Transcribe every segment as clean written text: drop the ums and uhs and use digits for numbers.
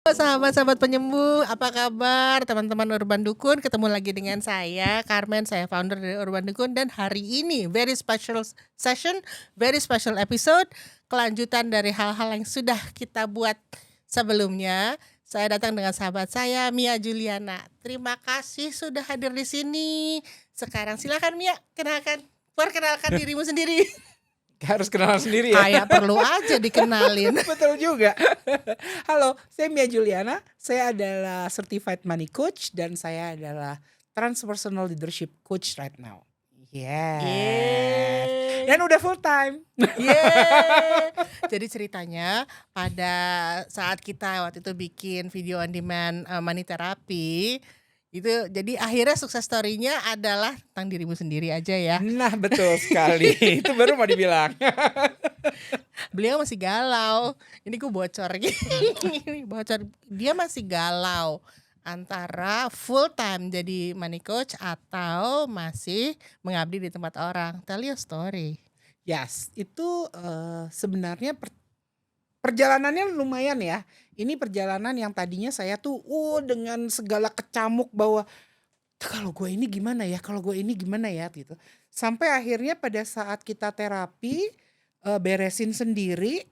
Sahabat-sahabat penyembuh, apa kabar teman-teman Urban Dukun? Ketemu lagi dengan saya, Carmen, saya founder dari Urban Dukun. Dan hari ini very special session, very special episode, kelanjutan dari hal-hal yang sudah kita buat sebelumnya. Saya datang dengan sahabat saya, Mia Juliana. Terima kasih sudah hadir di sini. Sekarang silakan Mia, perkenalkan dirimu sendiri. Harus kenalan sendiri ya. Kayak perlu aja dikenalin. Betul juga. Halo, saya Mia Juliana. Saya adalah Certified Money Coach dan saya adalah Transpersonal Leadership Coach right now. Yes. Yeay. Dan udah full time. Yeay. Jadi ceritanya pada saat kita waktu itu bikin video on demand money therapy itu, jadi akhirnya sukses story-nya adalah tentang dirimu sendiri aja ya. Nah betul sekali. Itu baru mau dibilang. Beliau masih galau. Ini gue bocor gini. Bocor. Dia masih galau antara full time jadi money coach atau masih mengabdi di tempat orang. Tell your story. Yes, itu sebenarnya perjalanannya lumayan ya. Ini perjalanan yang tadinya saya tuh dengan segala kecamuk bahwa kalau gue ini gimana ya, kalau gue ini gimana ya gitu. Sampai akhirnya pada saat kita terapi beresin sendiri,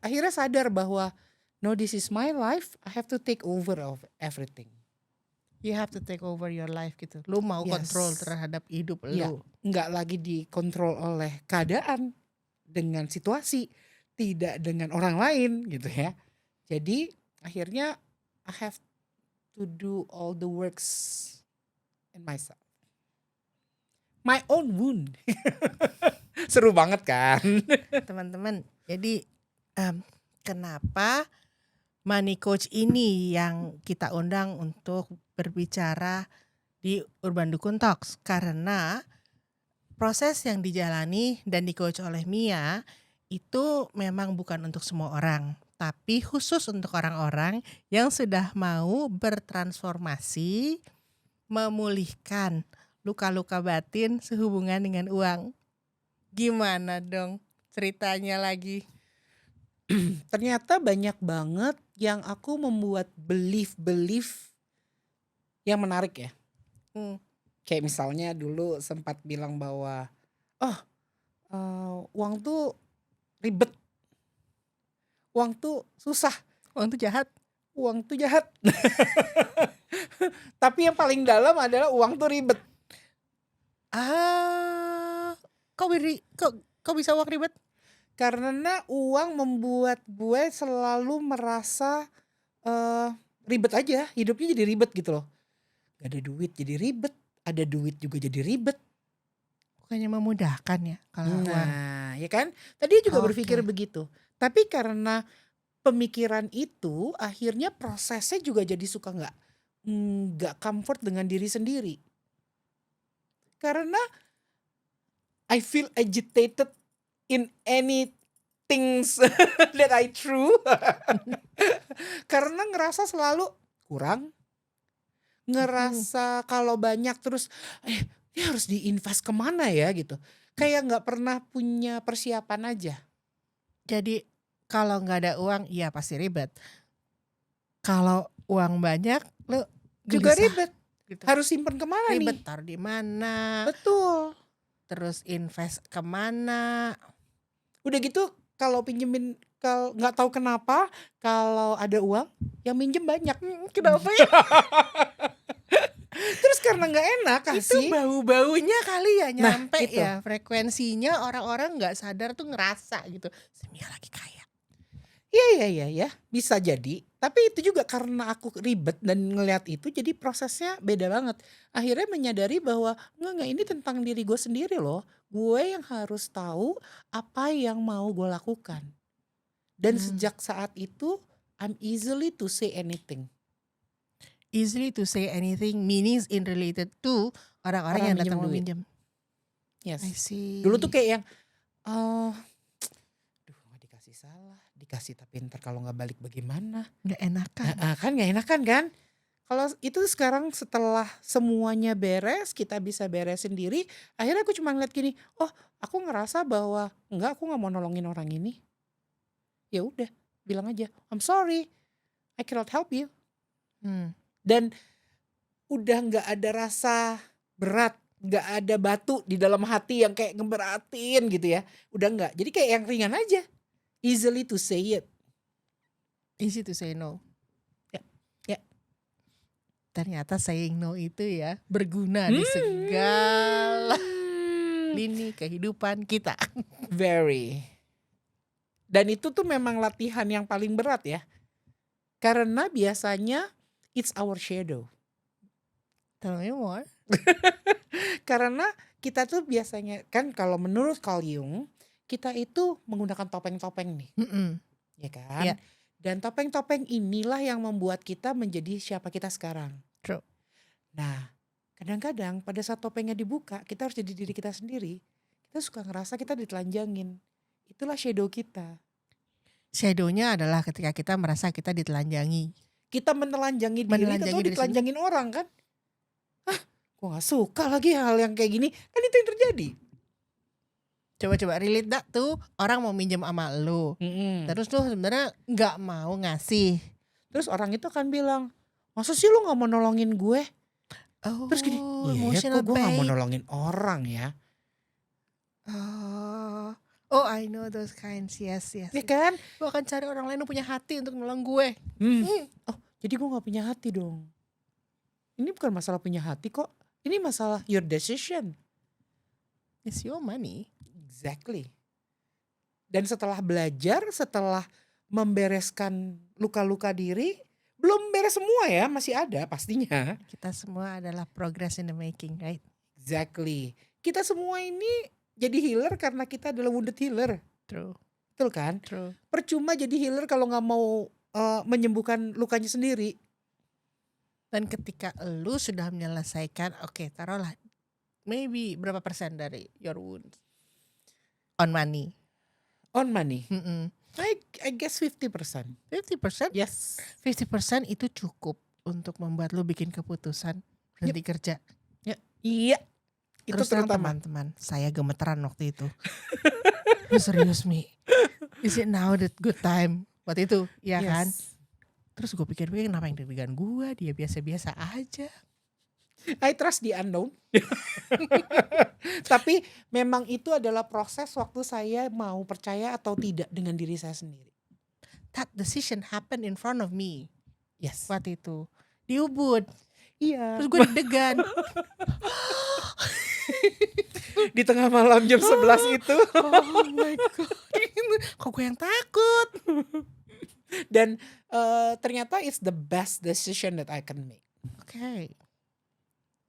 akhirnya sadar bahwa no, this is my life, I have to take over of everything. You have to take over your life gitu. Lu mau kontrol terhadap hidup Ya, lu. nggak lagi dikontrol oleh keadaan dengan situasi, tidak dengan orang lain gitu ya. Jadi akhirnya I have to do all the works in myself. My own wound. Seru banget kan? Teman-teman, jadi kenapa money coach ini yang kita undang untuk berbicara di Urban Dukun Talks? Karena proses yang dijalani dan di-coach oleh Mia itu memang bukan untuk semua orang, tapi khusus untuk orang-orang yang sudah mau bertransformasi, memulihkan luka-luka batin sehubungan dengan uang. Gimana dong ceritanya lagi? Ternyata banyak banget yang aku membuat belief yang menarik ya. Kayak misalnya dulu sempat bilang bahwa uang tuh ribet, uang tuh susah, Uang tuh jahat. uang tuh jahat. Tapi yang paling dalam adalah uang tuh ribet. Kok bisa uang ribet? Karena uang membuat gue selalu merasa ribet aja, hidupnya jadi ribet gitu loh. Gak ada duit jadi ribet, ada duit juga jadi ribet. Bukannya memudahkan ya kalau uang. Nah, ya kan? Tadi juga berpikir begitu. Tapi karena pemikiran itu, akhirnya prosesnya juga jadi suka nggak comfort dengan diri sendiri. Karena I feel agitated in any things that I threw. Karena ngerasa selalu kurang. Ngerasa kalau banyak terus ini harus diinvest kemana ya gitu. Kayak gak pernah punya persiapan aja. Jadi kalau gak ada uang ya pasti ribet. Kalau uang banyak lu juga ribet gitu. Harus simpen kemana ribet, nih? taruh di mana? Betul. Terus invest kemana? Udah gitu kalau pinjemin, kalau nggak tahu kenapa kalau ada uang yang minjem banyak. Kenapa ya? Terus karena nggak enak kasih. Itu bau-baunya kali ya nyampe itu. ya, frekuensinya orang-orang nggak sadar tuh ngerasa gitu. Mia lagi kaya. Iya, bisa jadi. Tapi itu juga karena aku ribet dan ngelihat itu, jadi prosesnya beda banget. Akhirnya menyadari bahwa enggak, ini tentang diri gue sendiri loh. Gue yang harus tahu apa yang mau gue lakukan. Dan sejak saat itu, I'm easily to say anything. Easily to say anything meanings in related to orang-orang yang datang mau minjem. Yes. I see. Dulu tuh kayak yang gak dikasih salah, dikasih tapi ntar kalau gak balik bagaimana. Gak enakan. Kan gak enakan kan. Kalau itu sekarang setelah semuanya beres, kita bisa beres sendiri, akhirnya aku cuma ngeliat gini, aku ngerasa bahwa enggak, aku gak mau nolongin orang ini. Ya udah, bilang aja I'm sorry, I cannot help you. Hmm. Dan udah nggak ada rasa berat, nggak ada batu di dalam hati yang kayak ngeberatin gitu ya. Udah nggak. Jadi kayak yang ringan aja. Easily to say it. Easy to say no. Ya, ya. Ternyata saying no itu ya berguna di segala lini kehidupan kita. Very. Dan itu tuh memang latihan yang paling berat ya. Karena biasanya it's our shadow. Tell me more. Karena kita tuh biasanya kan kalau menurut Carl Jung, kita itu menggunakan topeng-topeng nih, Mm-mm. ya kan? Iya. Dan topeng-topeng inilah yang membuat kita menjadi siapa kita sekarang. True. Nah, kadang-kadang pada saat topengnya dibuka, kita harus jadi diri kita sendiri. Kita suka ngerasa kita ditelanjangin. Itulah shadow kita. Shadownya adalah ketika kita merasa kita ditelanjangi. Kita menelanjangi diri Menelanjangi atau diri ditelanjangin orang kan? Gue gak suka lagi hal yang kayak gini. Kan itu yang terjadi. Coba-coba relate that tuh orang mau minjem sama lu. Terus lu sebenarnya nggak mau ngasih. Terus orang itu akan bilang, masa sih lu gak mau nolongin gue? Oh, Terus gini, iya ya emotional kok gue gak mau bait. nolongin orang ya. Oh, I know those kinds. Yes. Ya kan? Gue akan cari orang lain yang punya hati untuk nolong gue. Oh, jadi gue gak punya hati dong. Ini bukan masalah punya hati kok. Ini masalah your decision. It's your money. Exactly. Dan setelah belajar, setelah membereskan luka-luka diri, belum beres semua ya, masih ada pastinya. Kita semua adalah progress in the making, right? Exactly. Kita semua ini jadi healer karena kita adalah wounded healer. True. Betul kan? True. Percuma jadi healer kalau gak mau menyembuhkan lukanya sendiri. Dan ketika lu sudah menyelesaikan, oke, taruhlah maybe berapa persen dari your wounds on money. On money. Mm-mm. I guess 50%. 50%? Yes. 50% itu cukup untuk membuat lu bikin keputusan berhenti kerja. Iya. Itu Terus terang terutama. teman-teman, saya gemeteran waktu itu. Lu serius Mi? Is it now the good time? Waktu itu, ya Yes. kan? Terus gue pikir-pikir kenapa yang deg-degan gue, dia biasa-biasa aja. I trust the unknown. Tapi memang itu adalah proses waktu saya mau percaya atau tidak dengan diri saya sendiri. That decision happened in front of me Yes. waktu itu. Di Ubud. Iya. Terus gue deg-degan. Di tengah malam jam 11 itu. Oh my God. Kok gue yang takut? Dan ternyata it's the best decision that I can make. Okay.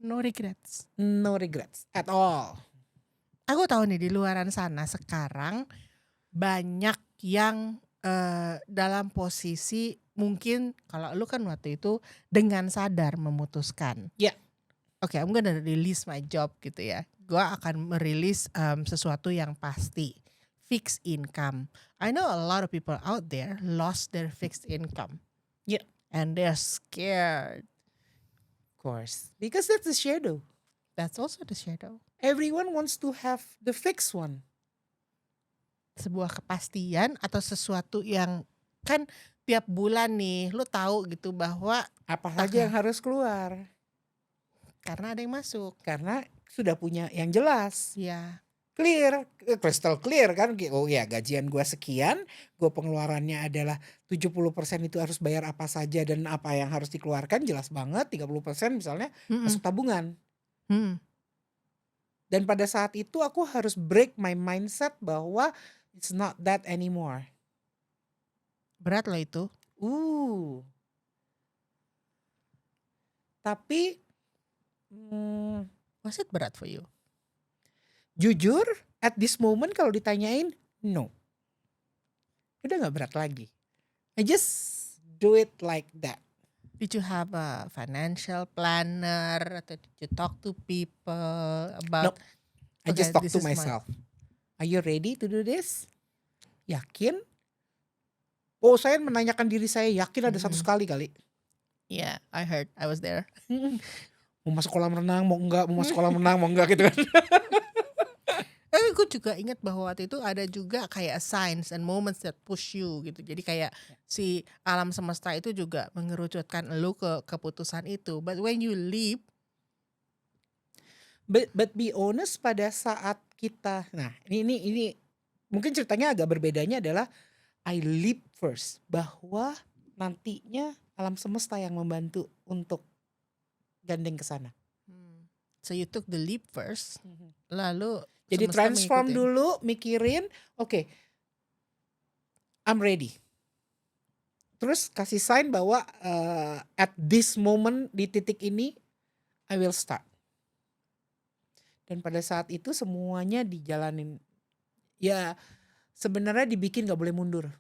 No regrets. No regrets at all. Aku tahu nih di luaran sana sekarang banyak yang dalam posisi mungkin kalau lu kan waktu itu dengan sadar memutuskan. Ya. Oke, I'm gonna release my job gitu ya. Gua akan merilis sesuatu yang pasti. Fixed income. I know a lot of people out there lost their fixed income. Yeah. And they're scared. Of course. Because that's the shadow. That's also the shadow. Everyone wants to have the fixed one. Sebuah kepastian atau sesuatu yang kan tiap bulan nih lu tahu gitu bahwa Apa saja yang harus keluar. karena ada yang masuk. Karena sudah punya yang jelas. Ya. Clear, crystal clear kan. Oh ya, gajian gua sekian, gua pengeluarannya adalah 70% itu harus bayar apa saja dan apa yang harus dikeluarkan jelas banget. 30% misalnya masuk tabungan. Dan pada saat itu aku harus break my mindset bahwa it's not that anymore. Berat loh itu. Tapi Was it berat for you? jujur at this moment kalau ditanyain no. Udah gak berat lagi. I just do it like that. Did you have a financial planner atau did you talk to people about? Nope. I just Okay, talk this to is my- myself. Are you ready to do this? Yakin? Oh, saya menanyakan diri saya, yakin ada satu sekali kali. Yeah, I heard. I was there. Mau masuk kolam renang, mau enggak, mau masuk kolam renang, mau enggak gitu kan. Gue juga ingat bahwa waktu itu ada juga kayak signs and moments that push you gitu. Jadi kayak Ya. si alam semesta itu juga mengerucutkan lu ke keputusan itu. But when you leap, But be honest, pada saat kita, nah ini mungkin ceritanya agak berbedanya adalah I leap first, bahwa nantinya alam semesta yang membantu untuk gandeng ke sana. so you took the leap first, lalu Jadi semesta transform mengikutin. dulu, mikirin, oke, I'm ready. Terus kasih sign bahwa at this moment, di titik ini, I will start. Dan pada saat itu semuanya dijalanin. Ya sebenarnya dibikin gak boleh mundur.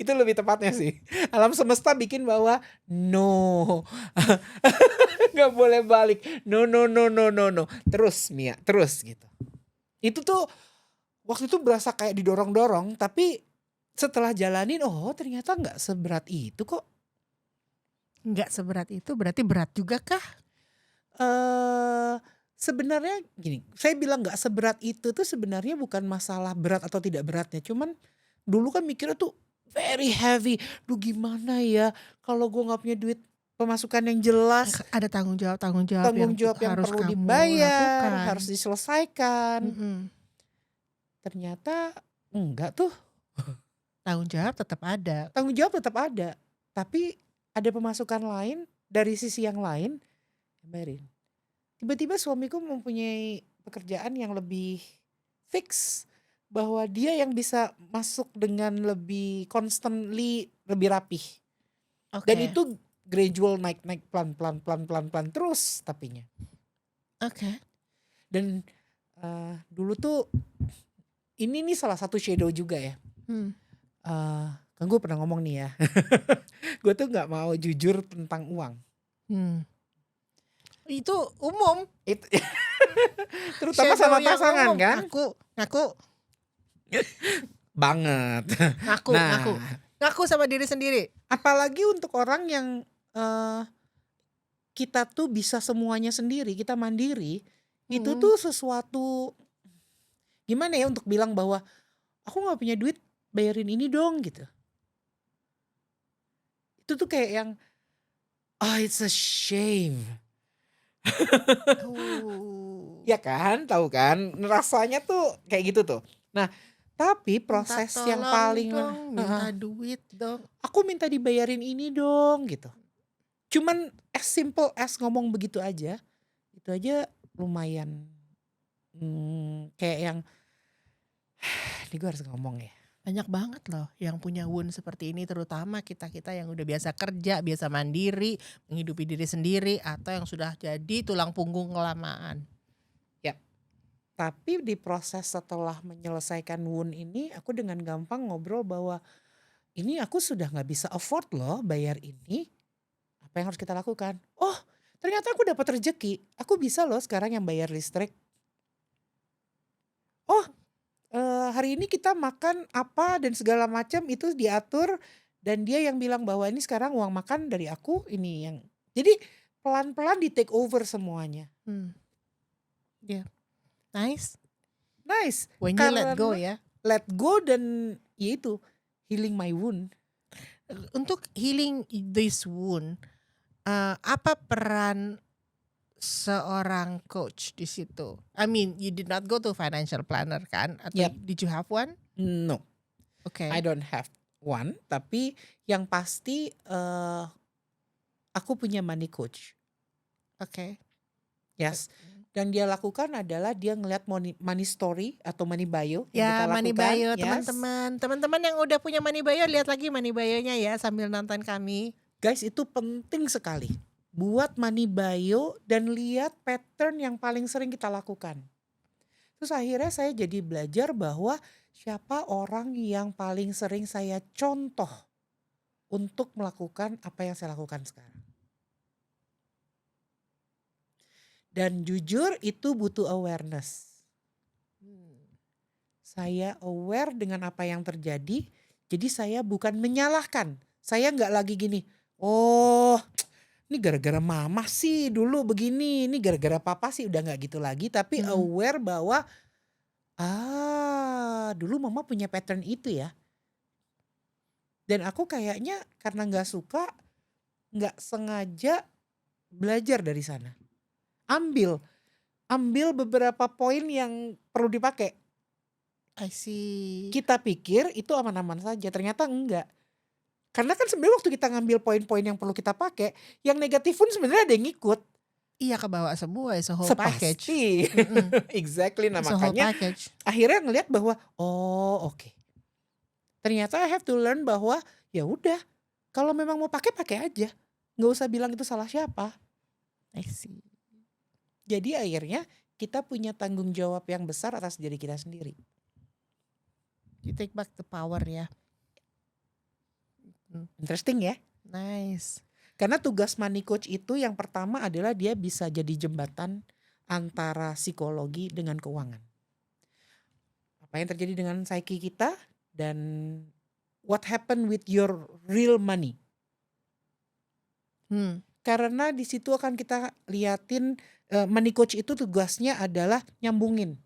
Itu lebih tepatnya sih. Alam semesta bikin bahwa no. Gak boleh balik. No. Terus Mia, terus gitu. Itu tuh waktu itu berasa kayak didorong-dorong, tapi setelah jalanin, oh ternyata gak seberat itu kok. Nggak seberat itu berarti berat juga kah? Sebenarnya gini, saya bilang gak seberat itu tuh sebenarnya bukan masalah berat atau tidak beratnya. Cuman dulu kan mikirnya tuh very heavy. Duh gimana ya kalau gue gak punya duit pemasukan yang jelas. Ada tanggung jawab Tanggung jawab yang harus perlu kamu dibayar, lakukan. harus diselesaikan. Ternyata enggak tuh. Tanggung jawab tetap ada. Tanggung jawab tetap ada, tapi ada pemasukan lain dari sisi yang lain yang bayarin. Tiba-tiba suamiku mempunyai pekerjaan yang lebih fix, bahwa dia yang bisa masuk dengan lebih constantly, lebih rapih. Oke. Dan itu gradual, naik pelan terus tapinya. Oke. Dan dulu tuh ini nih salah satu shadow juga ya. Kan gue pernah ngomong nih ya. Gue tuh nggak mau jujur tentang uang. Itu umum. Itu terutama sama pasangan umum. kan. Ngaku Banget. Ngaku sama diri sendiri. Apalagi untuk orang yang kita tuh bisa semuanya sendiri, kita mandiri. Itu tuh sesuatu, gimana ya untuk bilang bahwa aku gak punya duit, bayarin ini dong gitu. Itu tuh kayak yang it's a shame. Ya kan, tahu kan, rasanya tuh kayak gitu tuh. Nah, tapi proses yang paling minta duit dong. Aku minta dibayarin ini dong gitu. Cuman as simple as ngomong begitu aja, itu aja lumayan kayak yang ini gue harus ngomong ya. Banyak banget loh yang punya wound seperti ini, terutama kita-kita yang udah biasa kerja, biasa mandiri, menghidupi diri sendiri, atau yang sudah jadi tulang punggung kelamaan. Ya, tapi di proses setelah menyelesaikan wound ini, aku dengan gampang ngobrol bahwa ini aku sudah gak bisa afford loh bayar ini. Apa yang harus kita lakukan? Oh ternyata aku dapat rezeki, aku bisa loh sekarang yang bayar listrik. Oh hari ini kita makan apa dan segala macam itu diatur, dan dia yang bilang bahwa ini sekarang uang makan dari aku, ini yang jadi pelan-pelan di take over semuanya. Yeah. Nice. When you let go ya. Let go dan ya itu healing my wound. Untuk healing this wound, apa peran seorang coach di situ? I mean, you did not go to financial planner kan? Atau did you have one? No. Okay. I don't have one, tapi yang pasti aku punya money coach. Okay. Yes. Dan dia lakukan adalah dia ngeliat money story atau money bio yang kita lakukan. Money bio, teman-teman yang udah punya money bio, lihat lagi money bio-nya ya sambil nonton kami. Guys, itu penting sekali. Buat money bio dan lihat pattern yang paling sering kita lakukan. Terus akhirnya saya jadi belajar bahwa siapa orang yang paling sering saya contoh untuk melakukan apa yang saya lakukan sekarang. Dan jujur itu butuh awareness. Saya aware dengan apa yang terjadi, jadi saya bukan menyalahkan. Saya gak lagi gini, oh ini gara-gara mama sih dulu begini, ini gara-gara papa sih udah nggak gitu lagi, tapi aware bahwa dulu mama punya pattern itu ya. Dan aku kayaknya karena nggak suka, nggak sengaja belajar dari sana. Ambil beberapa poin yang perlu dipakai. I see. Kita pikir itu aman-aman saja, ternyata enggak. Karena kan sebenarnya waktu kita ngambil poin-poin yang perlu kita pakai, yang negatif pun sebenarnya ada yang ngikut. Iya, kebawa semua, it's a whole package. Sepasti. Exactly. Nah It's a whole makanya package. akhirnya ngelihat bahwa oke. Ternyata I have to learn bahwa ya udah, kalau memang mau pakai aja. Nggak usah bilang itu salah siapa. I see. Jadi akhirnya kita punya tanggung jawab yang besar atas diri kita sendiri. You take back the power ya. Interesting ya. Nice. Karena tugas money coach itu yang pertama adalah dia bisa jadi jembatan antara psikologi dengan keuangan. Apa yang terjadi dengan psyche kita dan what happened with your real money. Karena di situ akan kita liatin money coach itu tugasnya adalah nyambungin.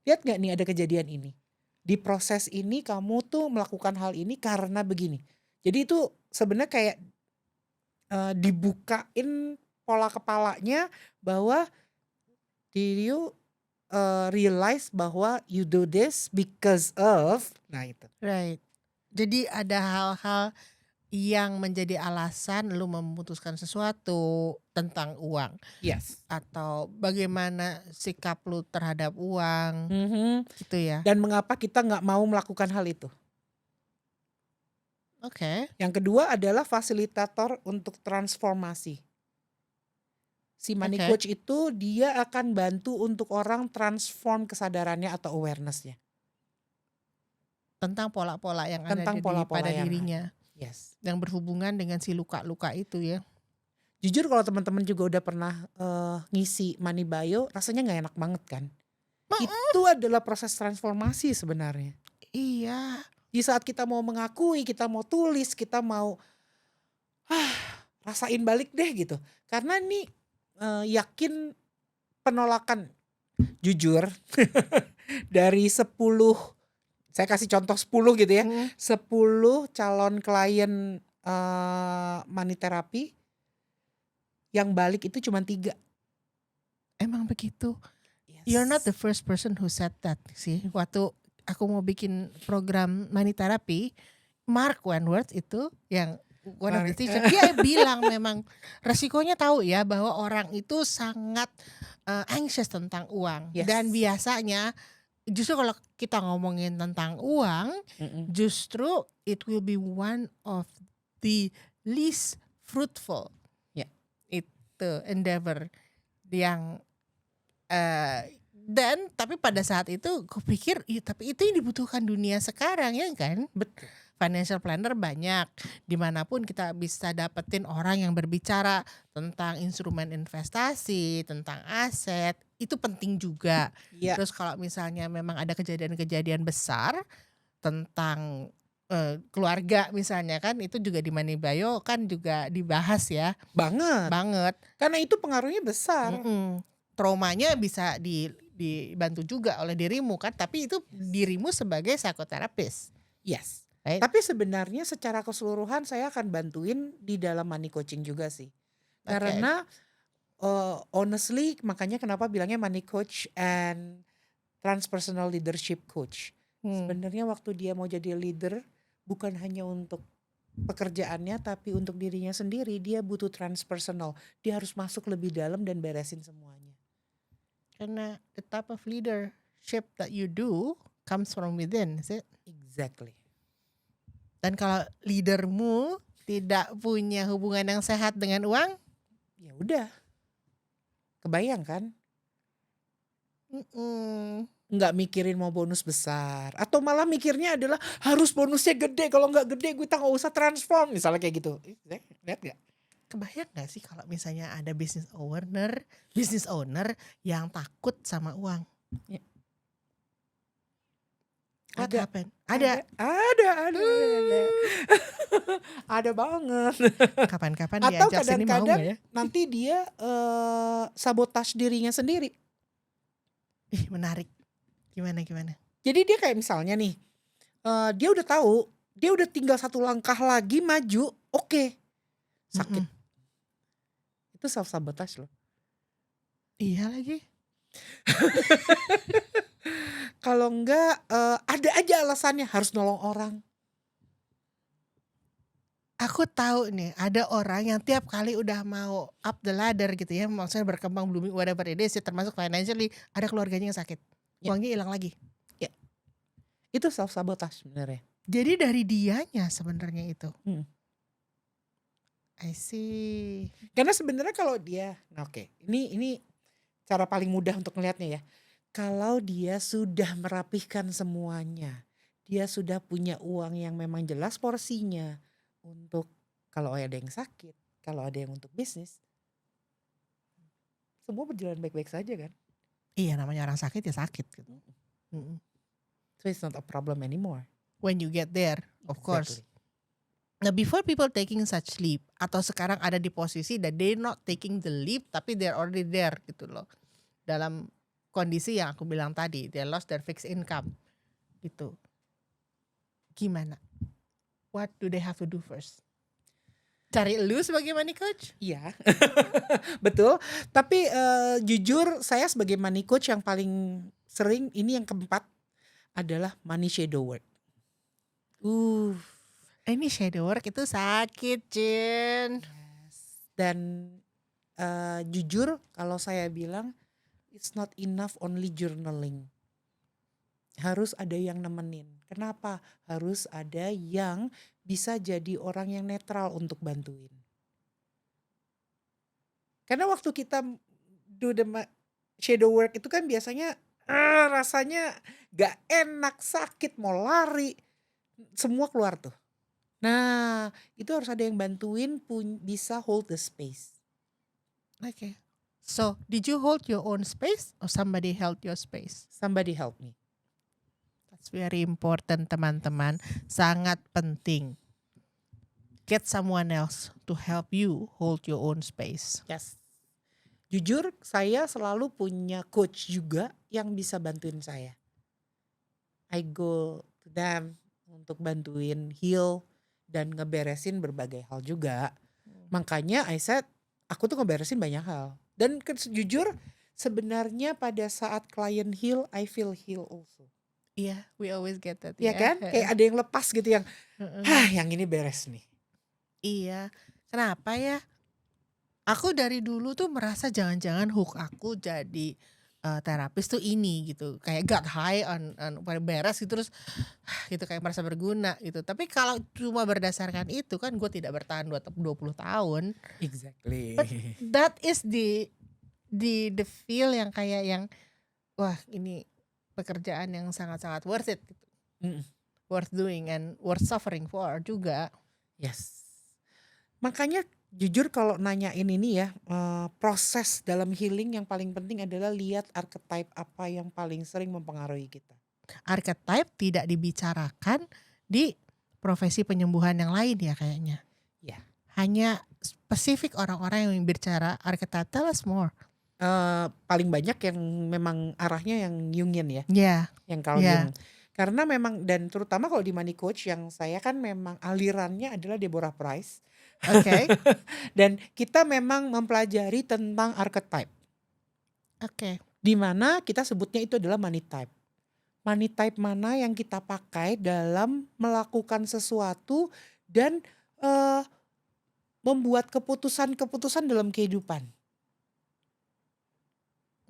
Lihat gak nih ada kejadian ini. Di proses ini kamu tuh melakukan hal ini karena begini. Jadi itu sebenarnya kayak dibukain pola kepalanya bahwa did you realize bahwa you do this because of, nah itu. Right. Jadi ada hal-hal yang menjadi alasan lu memutuskan sesuatu tentang uang. Yes. Atau bagaimana sikap lu terhadap uang gitu ya. Dan mengapa kita nggak mau melakukan hal itu. Oke. Yang kedua adalah fasilitator untuk transformasi. Si money Oke. coach itu dia akan bantu untuk orang transform kesadarannya atau awareness-nya. Tentang pola-pola yang ada Tentang pola-pola pada yang dirinya. Yes. Yang berhubungan dengan si luka-luka itu ya. Jujur kalau teman-teman juga udah pernah ngisi Money Bio, rasanya nggak enak banget kan? Itu adalah proses transformasi sebenarnya. Iya. Di saat kita mau mengakui, kita mau tulis, kita mau rasain balik deh gitu. Karena nih yakin penolakan, jujur dari 10, saya kasih contoh 10 gitu ya. 10 calon klien money therapy yang balik itu cuma 3. Emang begitu. Yes. You're not the first person who said that sih. Waktu aku mau bikin program money therapy, Mark Wentworth itu yang one of the teacher, dia bilang memang resikonya tahu ya bahwa orang itu sangat anxious tentang uang. Yes. Dan biasanya justru kalau kita ngomongin tentang uang, justru it will be one of the least fruitful itu endeavor yang dan tapi pada saat itu gue pikir tapi itu yang dibutuhkan dunia sekarang ya kan. Betul. Financial planner banyak, dimanapun kita bisa dapetin orang yang berbicara tentang instrumen investasi, tentang aset, itu penting juga. Yeah. Terus kalau misalnya memang ada kejadian-kejadian besar tentang keluarga misalnya kan, itu juga di Money Bio kan juga dibahas ya. Banget. Karena itu pengaruhnya besar. Traumanya bisa dibantu juga oleh dirimu kan, tapi itu dirimu sebagai psikoterapis. Yes. Right? Tapi sebenarnya secara keseluruhan saya akan bantuin di dalam money coaching juga sih. Karena honestly makanya kenapa bilangnya money coach and transpersonal leadership coach. Sebenarnya waktu dia mau jadi leader bukan hanya untuk pekerjaannya tapi untuk dirinya sendiri, dia butuh transpersonal. Dia harus masuk lebih dalam dan beresin semuanya. Karena the type of leadership that you do comes from within, is it? Exactly. Dan kalau leadermu tidak punya hubungan yang sehat dengan uang, ya udah. Kebayang kan? Nggak mikirin mau bonus besar, atau malah mikirnya adalah harus bonusnya gede, kalau nggak gede kita nggak usah transform, misalnya kayak gitu. Lihat nggak? Kebayang gak sih kalau misalnya ada business owner yang takut sama uang? Ya. What Ada, happened? ada, Ada. ada. Ada banget. Kapan-kapan Atau diajak sini mau kadang-kadang nggak ya? nanti dia sabotage dirinya sendiri. Ih, menarik. Gimana? Jadi dia kayak misalnya nih, dia udah tahu, dia udah tinggal 1 langkah lagi maju, oke, sakit. Mm-mm. Itu self sabotage loh. Iya lagi. Kalau enggak ada aja alasannya harus nolong orang. Aku tahu nih, ada orang yang tiap kali udah mau up the ladder gitu ya, maksudnya berkembang, blooming, whatever it is, ya, termasuk financially, ada keluarganya yang sakit. Ya. Uangnya hilang lagi. Ya. Itu self sabotage sebenarnya. Jadi dari dianya sebenarnya itu. I see. Karena sebenarnya kalau dia, nah oke, ini cara paling mudah untuk ngelihatnya ya. Kalau dia sudah merapihkan semuanya, dia sudah punya uang yang memang jelas porsinya untuk kalau ada yang sakit, kalau ada yang untuk bisnis, semua berjalan baik-baik saja kan. Iya, namanya orang sakit ya sakit gitu. Mm-mm. So it's not a problem anymore. When you get there, of course. Nah, before people taking such leap, atau sekarang ada di posisi that they not taking the leap, tapi they're already there gitu loh. Dalam kondisi yang aku bilang tadi, they lost their fixed income gitu. Gimana? What do they have to do first? Cari lu sebagai money coach? Iya, betul. Tapi jujur saya sebagai money coach yang paling sering, ini yang keempat, adalah money shadow work. Ini shadow work itu sakit, Cin. Yes. Dan jujur kalau saya bilang, it's not enough only journaling. Harus ada yang nemenin. Kenapa? Harus ada yang bisa jadi orang yang netral untuk bantuin. Karena waktu kita do the shadow work itu kan biasanya rasanya gak enak, sakit, mau lari, semua keluar tuh. Nah, itu harus ada yang bantuin bisa hold the space. Okay. So, did you hold your own space or somebody held your space? Somebody help me. That's very important, teman-teman. Sangat penting. Get someone else to help you hold your own space. Yes. Jujur saya selalu punya coach juga yang bisa bantuin saya. I go to them untuk bantuin heal dan ngeberesin berbagai hal juga. Makanya I said aku tuh ngeberesin banyak hal. Dan jujur sebenarnya pada saat klien heal, I feel heal also. Iya, yeah, we always get that. Iya kan? Kayak ada yang lepas gitu yang, yang ini beres nih. Iya, kenapa ya? Aku dari dulu tuh merasa jangan-jangan hook aku jadi terapis tuh ini gitu, kayak got high on beres gitu, terus gitu kayak merasa berguna gitu. Tapi kalau cuma berdasarkan itu kan gue tidak bertahan 20 tahun. Exactly. But that is the feel yang kayak yang wah ini pekerjaan yang sangat-sangat worth it gitu. Worth doing and worth suffering for juga. Yes. Makanya jujur kalau nanyain ini ya, proses dalam healing yang paling penting adalah lihat archetype apa yang paling sering mempengaruhi kita. Archetype tidak dibicarakan di profesi penyembuhan yang lain ya kayaknya. Ya. Hanya spesifik orang-orang yang bicara archetype. Tell us more. Paling banyak yang memang arahnya yang Jungian ya. Yeah. Yang Carl Jung. Karena memang, dan terutama kalau di money coach yang saya kan memang alirannya adalah Deborah Price. Oke. Dan kita memang mempelajari tentang archetype. Oke. Di mana kita sebutnya itu adalah money type. Money type mana yang kita pakai dalam melakukan sesuatu dan membuat keputusan-keputusan dalam kehidupan.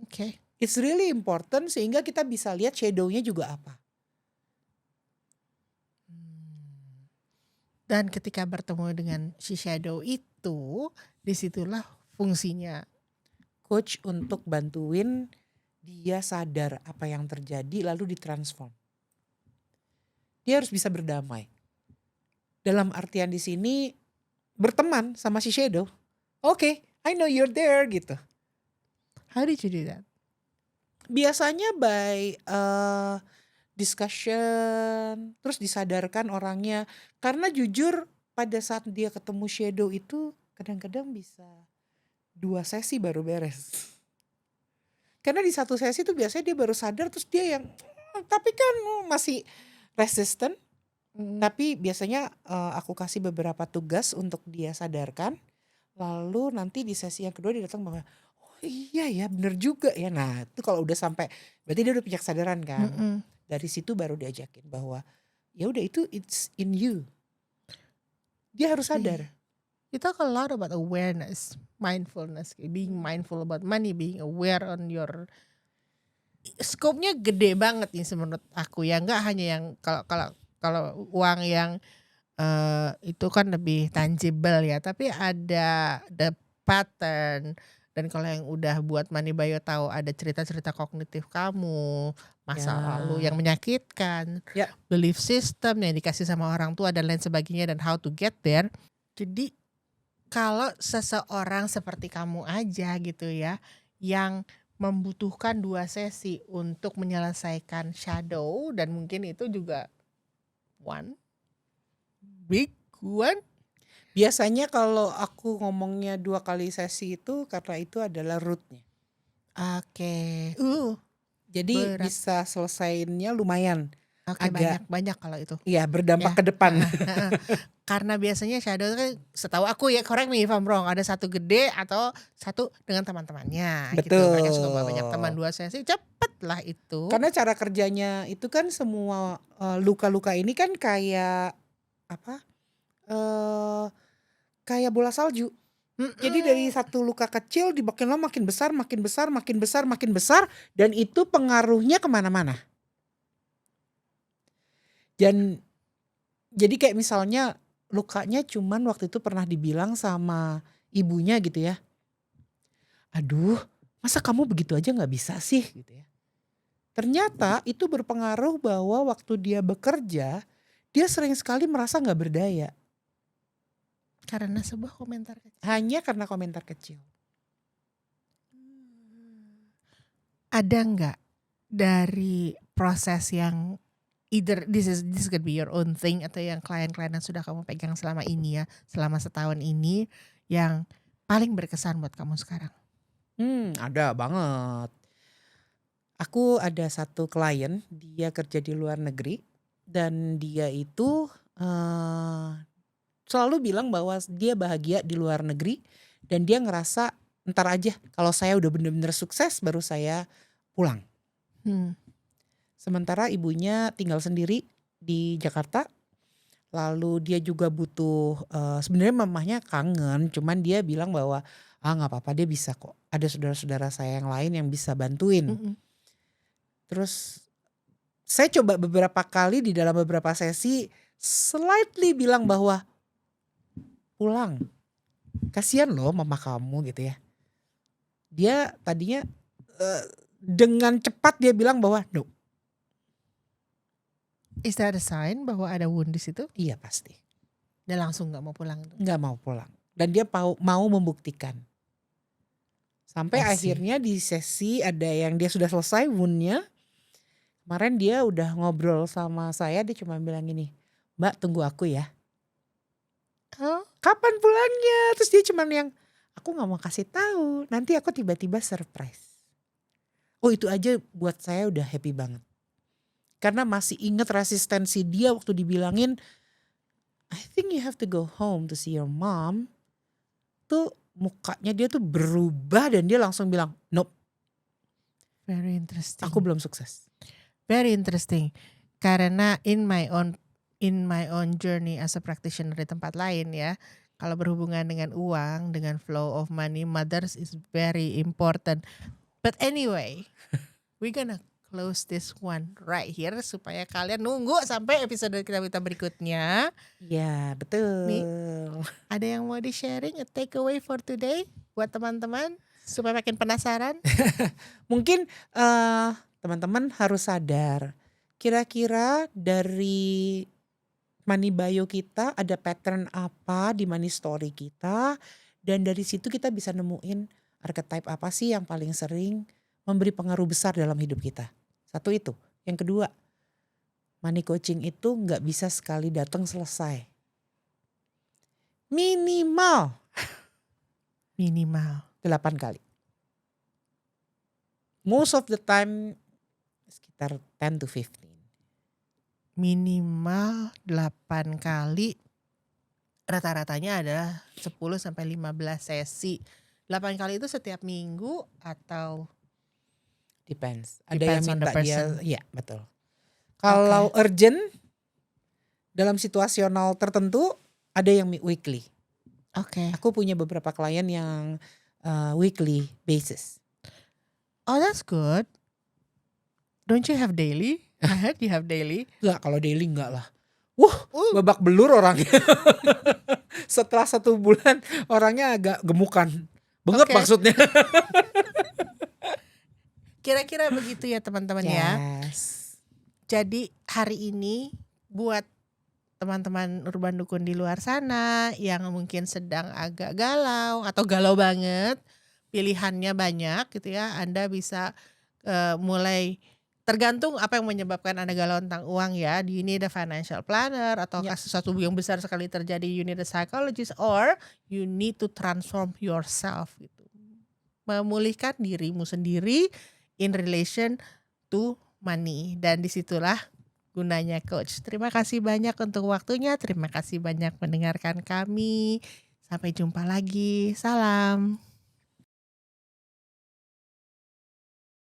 Oke. It's really important sehingga kita bisa lihat shadow-nya juga apa. Dan ketika bertemu dengan si shadow itu, disitulah fungsinya coach untuk bantuin dia sadar apa yang terjadi lalu ditransform. Dia harus bisa berdamai. Dalam artian di sini berteman sama si shadow. Okay, I know you're there gitu. How did you do that? Biasanya by discussion, terus disadarkan orangnya. Karena jujur pada saat dia ketemu shadow itu kadang-kadang bisa 2 sesi baru beres. Karena di satu sesi tuh biasanya dia baru sadar terus dia yang tapi kan masih resisten. Tapi biasanya aku kasih beberapa tugas untuk dia sadarkan. Lalu nanti di sesi yang kedua dia datang bahwa oh iya ya bener juga ya. Nah itu kalau udah sampai berarti dia udah punya kesadaran kan. Mm-mm. Dari situ baru diajakin bahwa ya udah itu it's in you. Dia harus sadar. You talk a lot about awareness, mindfulness, being mindful about money, being aware on your scope-nya gede banget nih menurut aku ya, nggak hanya yang kalau uang yang itu kan lebih tangible ya, tapi ada the pattern, dan kalau yang udah buat Money Bayo tahu ada cerita-cerita kognitif kamu, masa lalu yang menyakitkan, Ya. belief system yang dikasih sama orang tua dan lain sebagainya, dan how to get there. Jadi kalau seseorang seperti kamu aja gitu ya, yang membutuhkan 2 sesi untuk menyelesaikan shadow, dan mungkin itu juga one big one. Biasanya kalau aku ngomongnya 2 kali sesi itu karena itu adalah rootnya. Oke. Jadi Berat. bisa selesainya lumayan. Oke, Agak banyak kalau itu. Iya berdampak Ya. ke depan. Karena biasanya shadow kan setahu aku ya, correct me if I'm wrong, ada satu gede atau satu dengan teman-temannya gitu. Mereka suka bawa banyak teman, 2 sesi cepet lah itu. Karena cara kerjanya itu kan semua luka-luka ini kan kayak apa? Kayak bola salju. Jadi dari satu luka kecil dimakin lama makin besar, makin besar, makin besar, makin besar, dan itu pengaruhnya kemana-mana. Dan jadi kayak misalnya lukanya cuman waktu itu pernah dibilang sama ibunya gitu ya, aduh masa kamu begitu aja gak bisa sih gitu ya. Ternyata itu berpengaruh bahwa waktu dia bekerja, dia sering sekali merasa gak berdaya. Karena sebuah komentar kecil. Hanya karena komentar kecil. Ada nggak dari proses yang either this could be your own thing, atau yang klien-klien yang sudah kamu pegang selama ini ya, selama setahun ini, yang paling berkesan buat kamu sekarang? Ada banget. Aku ada satu klien, dia kerja di luar negeri dan dia itu selalu bilang bahwa dia bahagia di luar negeri dan dia ngerasa entar aja kalau saya udah bener-bener sukses baru saya pulang. Sementara ibunya tinggal sendiri di Jakarta. Lalu dia juga butuh sebenarnya mamahnya kangen, cuman dia bilang bahwa nggak apa-apa, dia bisa kok. Ada saudara-saudara saya yang lain yang bisa bantuin. Terus saya coba beberapa kali di dalam beberapa sesi slightly bilang bahwa pulang, kasihan loh mama kamu gitu ya. Dia tadinya dengan cepat dia bilang bahwa no. Is that a sign bahwa ada wound di situ? Iya pasti. Dia langsung nggak mau pulang. Nggak mau pulang. Dan dia mau membuktikan. Sampai akhirnya di sesi ada yang dia sudah selesai woundnya. Kemarin dia udah ngobrol sama saya, dia cuma bilang gini, Mbak tunggu aku ya. Kapan pulangnya? Terus dia cuman yang, aku gak mau kasih tahu, nanti aku tiba-tiba surprise. Oh itu aja buat saya udah happy banget. Karena masih inget resistensi dia waktu dibilangin, I think you have to go home to see your mom. Tuh mukanya dia tuh berubah dan dia langsung bilang, nope. Very interesting. Aku belum sukses. Very interesting. Karena in my own journey as a practitioner di tempat lain ya, kalau berhubungan dengan uang, dengan flow of money, mothers is very important. But anyway, we're gonna close this one right here supaya kalian nunggu sampai episode kita berikutnya. Ya betul. Nih, ada yang mau di-sharing a takeaway for today buat teman-teman supaya makin penasaran? Mungkin teman-teman harus sadar, kira-kira dari Money Bayo kita ada pattern apa di money story kita, dan dari situ kita bisa nemuin archetype apa sih yang paling sering memberi pengaruh besar dalam hidup kita. Satu itu. Yang kedua, money coaching itu nggak bisa sekali datang selesai. Minimal Minimal. 8 kali. Most of the time sekitar 10 to 15. Minimal 8 kali. Rata-ratanya adalah 10 sampai 15 sesi. 8 kali itu setiap minggu atau Depends. Depends Ada on yang the minta dia, person. ya betul. Kalau urgent dalam situasional tertentu ada yang weekly. Oke. Aku punya beberapa klien yang weekly basis. Oh, that's good. Don't you have daily? I heard you have daily. Enggak, kalau daily enggak lah. Uh, Babak belur orangnya. Setelah 1 bulan orangnya agak gemukan. Bengep Oke. maksudnya. Kira-kira begitu ya teman-teman ya. Yes. Jadi hari ini buat teman-teman Urban Dukun di luar sana yang mungkin sedang agak galau atau galau banget, pilihannya banyak gitu ya. Anda bisa mulai tergantung apa yang menyebabkan Anda galau tentang uang ya. Do you need a financial planner atau Ya. sesuatu yang besar sekali terjadi, you need a psychologist, or you need to transform yourself gitu. Memulihkan dirimu sendiri in relation to money, dan disitulah gunanya coach. Terima kasih banyak untuk waktunya, terima kasih banyak mendengarkan kami. Sampai jumpa lagi. Salam.